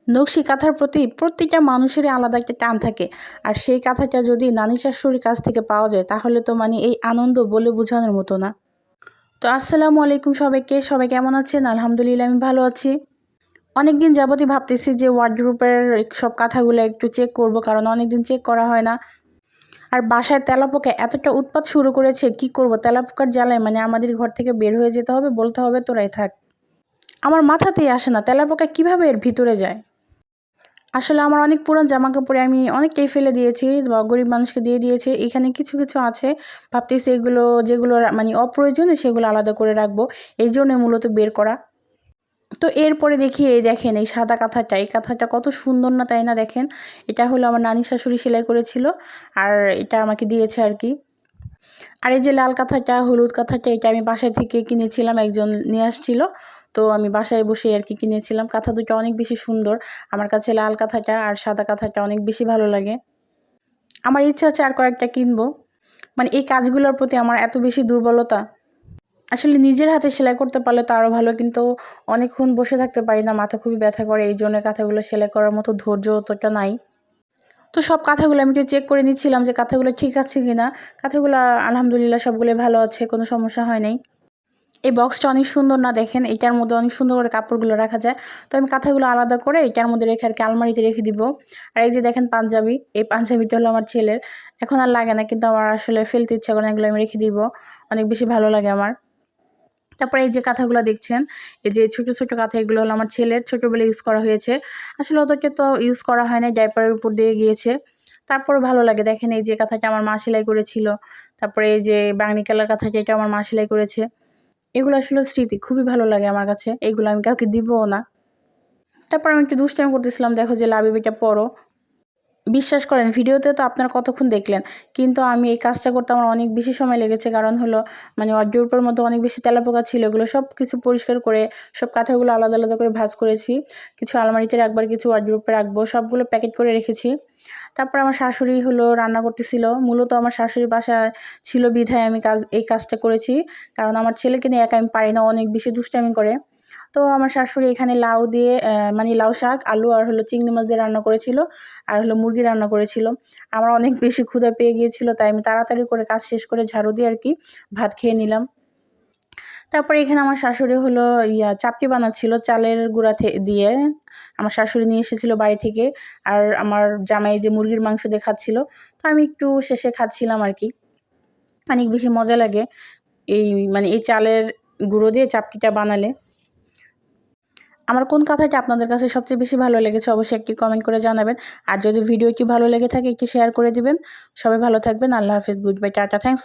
নকশি কাঁথার প্রতি প্রতিটা মানুষেরই আলাদা একটা টান থাকে। আর সেই কাঁথাটা যদি নানি শাশুড়ির কাছ থেকে পাওয়া যায় তাহলে তো মানে এই আনন্দ বলে বোঝানোর মতো না। তো আসসালামু আলাইকুম সবাইকে, সবাই কেমন আছেন? আলহামদুলিল্লাহ আমি ভালো আছি। অনেক দিন যাবতই ভাবতেছি যে ওয়ার্ডরোবের সব কাঁথাগুলো একটু চেক করব, কারণ অনেক দিন চেক করা হয় না। আর বাসায় তেলাপোকা এতটা উৎপাত শুরু করেছে, কি করব, তেলাপোকার জ্বালায় মানে আমাদের ঘর থেকে বের হয়ে যেতে হবে, বলতে হবে তোরাই থাক। আমার মাথাতেই আসে না তেলাপোকা কিভাবে এর ভিতরে যায়। আসলে আমার অনেক পুরান জামাকাপড়ে আমি অনেকটাই ফেলে দিয়েছি বা গরিব মানুষকে দিয়ে দিয়েছি। এখানে কিছু কিছু আছে, ভাবতেছি এগুলো যেগুলো মানে অপ্রয়োজনীয় সেগুলো আলাদা করে রাখবো, এই জন্য মূলত বের করা। তো এরপরে দেখি এই দেখেন এই সাদা কাঁথাটা, এই কাঁথাটা কত সুন্দর না, তাই না? দেখেন, এটা হলো আমার নানি শাশুড়ি সেলাই করেছিল, আর এটা আমাকে দিয়েছে আর কি। আর এই যে লাল কাঁথাটা, হলুদ কাঁথাটা, এটা আমি বাসায় থেকে কিনেছিলাম, একজন নিয়ে আসছিল। তো আমি বাসায় বসে আর কি কিনেছিলাম। কাঁথা দুটো অনেক বেশি সুন্দর। আমার কাছে লাল কাঁথাটা আর সাদা কাঁথাটা অনেক বেশি ভালো লাগে। আমার ইচ্ছা আছে আর কয়েকটা কিনবো। মানে এই কাজগুলোর প্রতি আমার এত বেশি দুর্বলতা। আসলে নিজের হাতে সেলাই করতে পারলে তো আরও ভালো, কিন্তু অনেকক্ষণ বসে থাকতে পারি না, মাথা খুবই ব্যথা করে। এই জন্য কাঁথাগুলো সেলাই করার মতো ধৈর্য অতটা নাই। তো সব কাঁথাগুলো আমি একটু চেক করে নিচ্ছিলাম যে কাঁথাগুলো ঠিক আছে কিনা। কাঁথাগুলো আলহামদুলিল্লাহ সবগুলোই ভালো আছে, কোনো সমস্যা হয় নাই। এই বক্সটা অনেক সুন্দর না, দেখেন এটার মধ্যে অনেক সুন্দর করে কাপড়গুলো রাখা যায়। তো আমি কাঁথাগুলো আলাদা করে এটার মধ্যে রেখে আর কি আলমারিতে রেখে দিব। আর এই যে দেখেন পাঞ্জাবি, এই পাঞ্জাবিটা হলো আমার ছেলের। এখন আর লাগে না, কিন্তু আমার আসলে ফেলতে ইচ্ছা করে না, এগুলো আমি রেখে দিব, অনেক বেশি ভালো লাগে আমার। তারপরে এই যে কাঁথাগুলো দেখছেন, এই যে ছোট ছোট কাঁথা, এগুলো হলো আমার ছেলের, ছোটোবেলায় ইউজ করা হয়েছে। আসলে ওদেরকে তো ইউজ করা হয় না, ডাইপারের উপর দিয়ে গিয়েছে। তারপরও ভালো লাগে। দেখেন এই যে কাঁথাটা আমার মা সেলাই করেছিল। তারপরে এই যে বাঙনি কালার কাঁথাটা, এটা আমার মা সেলাই করেছে। এগুলো আসলে স্মৃতি, খুবই ভালো লাগে আমার কাছে। এগুলো আমি কাউকে দিবও না। তারপর আমি একটু দুষ্টামি করতেছিলাম, দেখো যে লাবিবিটা পরো। বিশ্বাস করেন ভিডিওতে তো আপনারা কতক্ষণ দেখলেন, কিন্তু আমি এই কাজটা করতে আমার অনেক বেশি সময় লেগেছে। কারণ হলো মানে ওয়ার্ডরোবের মধ্যে অনেক বেশি তেলাপোকা ছিল, এগুলো সব কিছু পরিষ্কার করে সব কাঁথাগুলো আলাদা আলাদা করে ভাঁজ করেছি। কিছু আলমারিতে রাখবার, কিছু ওয়ার্ডরোবে রাখবো, সবগুলো প্যাকেট করে রেখেছি। তারপর আমার শাশুড়ি হলো রান্না করতেছিল। মূলত আমার শাশুড়ি বাসা ছিল বিধায় আমি এই কাজটা করেছি, কারণ আমার ছেলেকে নিয়ে একা আমি পারি না, অনেক বেশি দুষ্টামি করে। তো আমার শাশুড়ি এখানে লাউ দিয়ে মানে লাউ শাক, আলু আর হলো চিংড়ি মাছ দিয়ে রান্না করেছিল, আর হলো মুরগি রান্না করেছিল। আমার অনেক বেশি ক্ষুধা পেয়ে গিয়েছিল, তাই আমি তাড়াতাড়ি করে কাজ শেষ করে ঝাড়ু দিয়ে আর কি ভাত খেয়ে নিলাম। তারপরে এখানে আমার শাশুড়ি হলো চাপটি বানাচ্ছিল চালের গুঁড়া দিয়ে। আমার শাশুড়ি নিয়ে এসেছিল বাড়ি থেকে। আর আমার জামাই যে মুরগির মাংস দিয়ে খাচ্ছিল, তো আমি একটু শেষে খাচ্ছিলাম আর কি। অনেক বেশি মজা লাগে এই মানে এই চালের গুঁড়ো দিয়ে চাপটিটা বানালে। আমার কোন কথাটা আপনাদের কাছে সবচেয়ে বেশি ভালো লেগেছে অবশ্যই একটি কমেন্ট করে জানাবেন। আর যদি ভিডিওটি ভালো লেগে থাকে একটি শেয়ার করে দিবেন। সবাই ভালো থাকবেন। আল্লাহ হাফেজ, good bye, tata, thanks for